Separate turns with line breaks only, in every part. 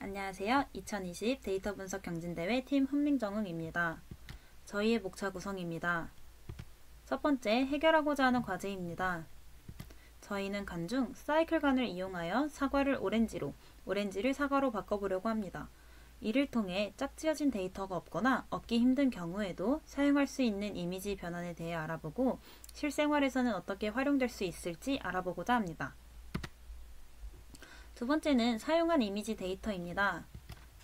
안녕하세요. 2020 데이터 분석 경진대회 팀 훈민정응입니다. 저희의 목차 구성입니다. 첫 번째, 해결하고자 하는 과제입니다. 저희는 간 중 사이클간을 이용하여 사과를 오렌지로, 오렌지를 사과로 바꿔보려고 합니다. 이를 통해 짝지어진 데이터가 없거나 얻기 힘든 경우에도 사용할 수 있는 이미지 변환에 대해 알아보고 실생활에서는 어떻게 활용될 수 있을지 알아보고자 합니다. 두 번째는 사용한 이미지 데이터입니다.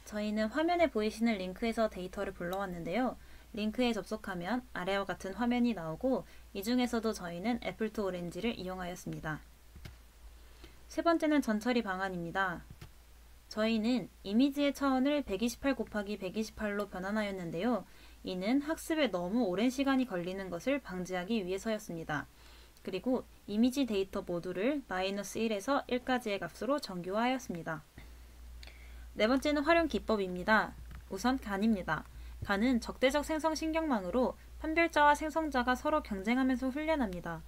저희는 화면에 보이시는 링크에서 데이터를 불러왔는데요. 링크에 접속하면 아래와 같은 화면이 나오고 이 중에서도 저희는 애플 투 오렌지를 이용하였습니다. 세 번째는 전처리 방안입니다. 저희는 이미지의 차원을 128 곱하기 128로 변환하였는데요. 이는 학습에 너무 오랜 시간이 걸리는 것을 방지하기 위해서였습니다. 그리고 이미지 데이터 모두를 -1에서 1까지의 값으로 정교화하였습니다. 네 번째는 활용 기법입니다. 우선 간입니다. 간은 적대적 생성 신경망으로 판별자와 생성자가 서로 경쟁하면서 훈련합니다.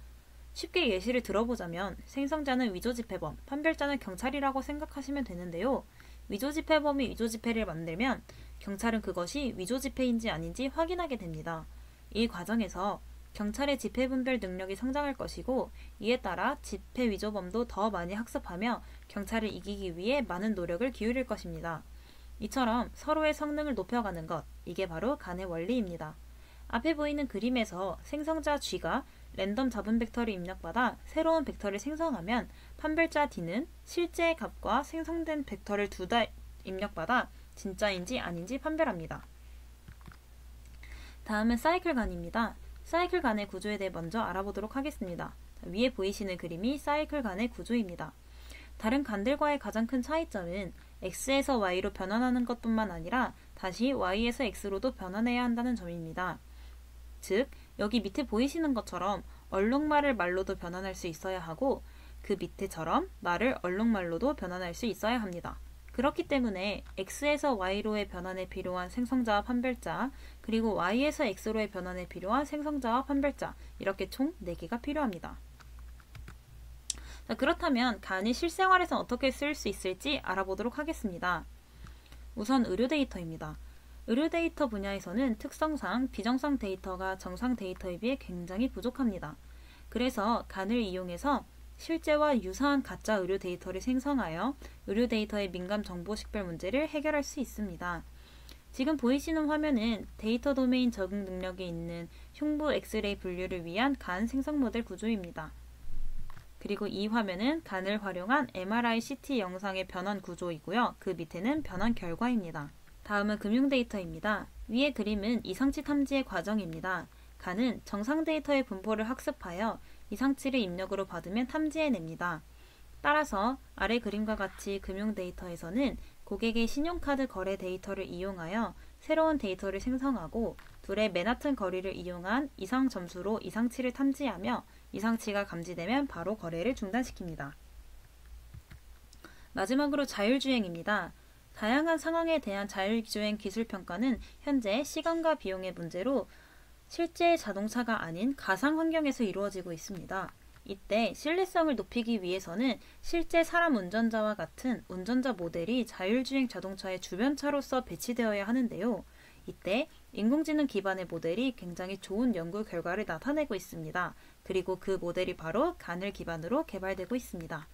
쉽게 예시를 들어보자면 생성자는 위조지폐범, 판별자는 경찰이라고 생각하시면 되는데요. 위조지폐범이 위조지폐를 만들면 경찰은 그것이 위조지폐인지 아닌지 확인하게 됩니다. 이 과정에서 경찰의 지폐 분별 능력이 성장할 것이고 이에 따라 지폐 위조범도 더 많이 학습하며 경찰을 이기기 위해 많은 노력을 기울일 것입니다. 이처럼 서로의 성능을 높여가는 것, 이게 바로 간의 원리입니다. 앞에 보이는 그림에서 생성자 G가 랜덤 잡은 벡터를 입력받아 새로운 벡터를 생성하면 판별자 D는 실제 값과 생성된 벡터를 둘 다 입력받아 진짜인지 아닌지 판별합니다. 다음은 사이클 간입니다. 사이클 간의 구조에 대해 먼저 알아보도록 하겠습니다. 위에 보이시는 그림이 사이클 간의 구조입니다. 다른 간들과의 가장 큰 차이점은 X에서 Y로 변환하는 것뿐만 아니라 다시 Y에서 X로도 변환해야 한다는 점입니다. 즉, 여기 밑에 보이시는 것처럼 얼룩말을 말로도 변환할 수 있어야 하고 그 밑에처럼 말을 얼룩말로도 변환할 수 있어야 합니다. 그렇기 때문에 X에서 Y로의 변환에 필요한 생성자와 판별자, 그리고 Y에서 X로의 변환에 필요한 생성자와 판별자, 이렇게 총 4개가 필요합니다. 자, 그렇다면 간이 실생활에서 어떻게 쓸 수 있을지 알아보도록 하겠습니다. 우선 의료 데이터입니다. 의료 데이터 분야에서는 특성상 비정상 데이터가 정상 데이터에 비해 굉장히 부족합니다. 그래서 간을 이용해서 실제와 유사한 가짜 의료 데이터를 생성하여 의료 데이터의 민감 정보 식별 문제를 해결할 수 있습니다. 지금 보이시는 화면은 데이터 도메인 적응 능력이 있는 흉부 엑스레이 분류를 위한 간 생성 모델 구조입니다. 그리고 이 화면은 간을 활용한 MRI CT 영상의 변환 구조이고요. 그 밑에는 변환 결과입니다. 다음은 금융 데이터입니다. 위의 그림은 이상치 탐지의 과정입니다. 간은 정상 데이터의 분포를 학습하여 이상치를 입력으로 받으면 탐지해냅니다. 따라서 아래 그림과 같이 금융 데이터에서는 고객의 신용카드 거래 데이터를 이용하여 새로운 데이터를 생성하고 둘의 맨하튼 거리를 이용한 이상 점수로 이상치를 탐지하며 이상치가 감지되면 바로 거래를 중단시킵니다. 마지막으로 자율주행입니다. 다양한 상황에 대한 자율주행 기술평가는 현재 시간과 비용의 문제로 실제 자동차가 아닌 가상 환경에서 이루어지고 있습니다. 이때 신뢰성을 높이기 위해서는 실제 사람 운전자와 같은 운전자 모델이 자율주행 자동차의 주변차로서 배치되어야 하는데요. 이때 인공지능 기반의 모델이 굉장히 좋은 연구 결과를 나타내고 있습니다. 그리고 그 모델이 바로 간을 기반으로 개발되고 있습니다.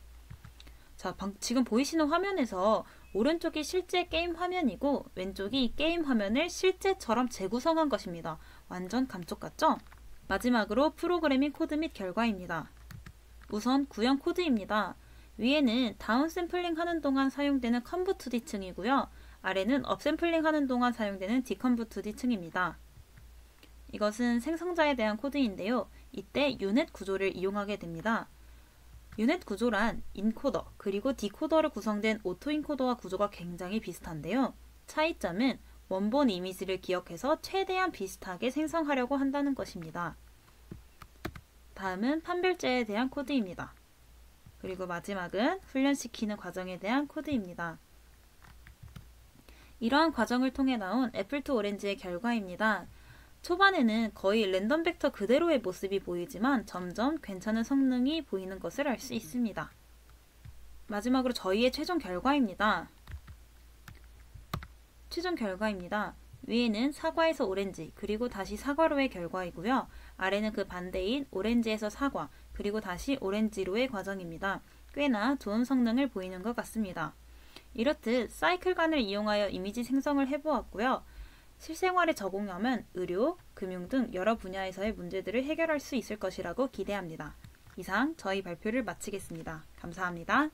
자, 지금 보이시는 화면에서 오른쪽이 실제 게임 화면이고 왼쪽이 게임 화면을 실제처럼 재구성한 것입니다. 완전 감쪽 같죠? 마지막으로 프로그래밍 코드 및 결과입니다. 우선 구형 코드입니다. 위에는 다운샘플링 하는 동안 사용되는 컨브2D 층이고요. 아래는 업샘플링 하는 동안 사용되는 디컨브2D 층입니다. 이것은 생성자에 대한 코드인데요. 이때 유넷 구조를 이용하게 됩니다. 유넷 구조란 인코더 그리고 디코더로 구성된 오토인코더와 구조가 굉장히 비슷한데요. 차이점은 원본 이미지를 기억해서 최대한 비슷하게 생성하려고 한다는 것입니다. 다음은 판별제에 대한 코드입니다. 그리고 마지막은 훈련시키는 과정에 대한 코드입니다. 이러한 과정을 통해 나온 애플 투 오렌지의 결과입니다. 초반에는 거의 랜덤 벡터 그대로의 모습이 보이지만 점점 괜찮은 성능이 보이는 것을 알 수 있습니다. 마지막으로 저희의 최종 결과입니다. 최종 결과입니다. 위에는 사과에서 오렌지, 그리고 다시 사과로의 결과이고요. 아래는 그 반대인 오렌지에서 사과, 그리고 다시 오렌지로의 과정입니다. 꽤나 좋은 성능을 보이는 것 같습니다. 이렇듯 사이클간을 이용하여 이미지 생성을 해보았고요. 실생활에 적용하면 의료, 금융 등 여러 분야에서의 문제들을 해결할 수 있을 것이라고 기대합니다. 이상 저희 발표를 마치겠습니다. 감사합니다.